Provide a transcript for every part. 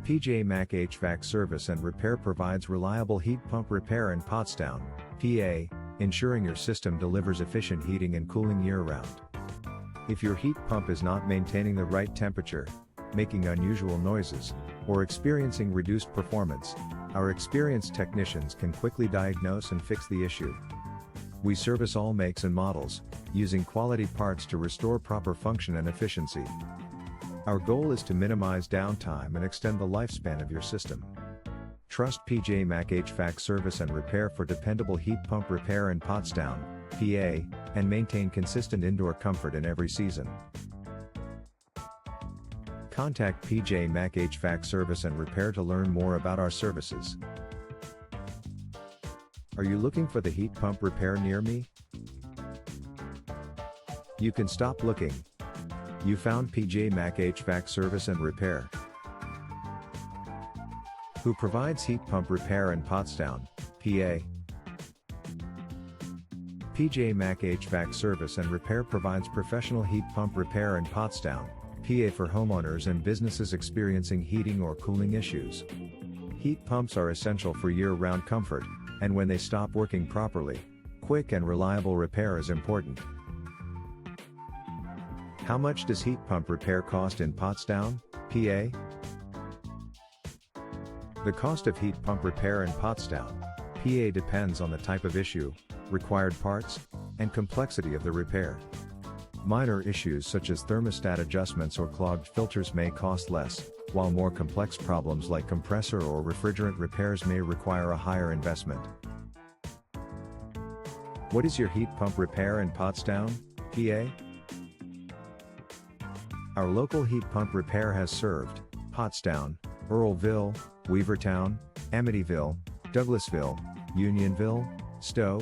MAC HVAC Service and Repair provides reliable heat pump repair in Pottstown, PA, ensuring your system delivers efficient heating and cooling year-round. If your heat pump is not maintaining the right temperature, making unusual noises, or experiencing reduced performance, our experienced technicians can quickly diagnose and fix the issue. We service all makes and models, using quality parts to restore proper function and efficiency. Our goal is to minimize downtime and extend the lifespan of your system. Trust MAC HVAC Service and Repair for dependable heat pump repair in Pottstown, PA, and maintain consistent indoor comfort in every season. Contact MAC HVAC Service and Repair to learn more about our services. Are you looking for the heat pump repair near me? You can stop looking. You found MAC HVAC Service and Repair, who provides heat pump repair in Pottstown, PA. MAC HVAC Service and Repair provides professional heat pump repair in Pottstown, PA for homeowners and businesses experiencing heating or cooling issues. Heat pumps are essential for year-round comfort, and when they stop working properly, quick and reliable repair is important. How much does heat pump repair cost in Pottstown, PA? The cost of heat pump repair in Pottstown, PA depends on the type of issue, required parts, and complexity of the repair. Minor issues such as thermostat adjustments or clogged filters may cost less, while more complex problems like compressor or refrigerant repairs may require a higher investment. What is your heat pump repair in Pottstown, PA? Our local heat pump repair has served Pottstown, Earlville, Weavertown, Amityville, Douglasville, Unionville, Stowe,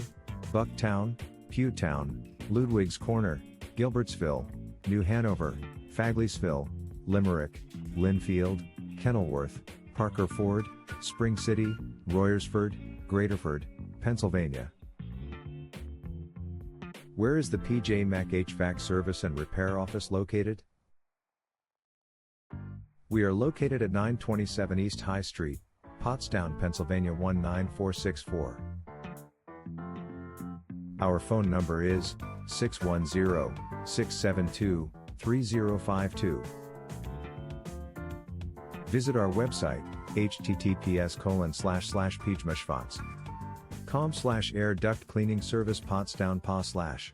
Bucktown, Pewtown, Ludwig's Corner, Gilbertsville, New Hanover, Fagleysville, Limerick, Linfield, Kenilworth, Parker Ford, Spring City, Royersford, Graterford, Pennsylvania. Where is the MAC HVAC Service and Repair office located? We are located at 927 East High Street, Pottstown, Pennsylvania 19464. Our phone number is 610-672-3052. Visit our website, https://peachmashfonts.com/air duct cleaning service Pottstown PA/.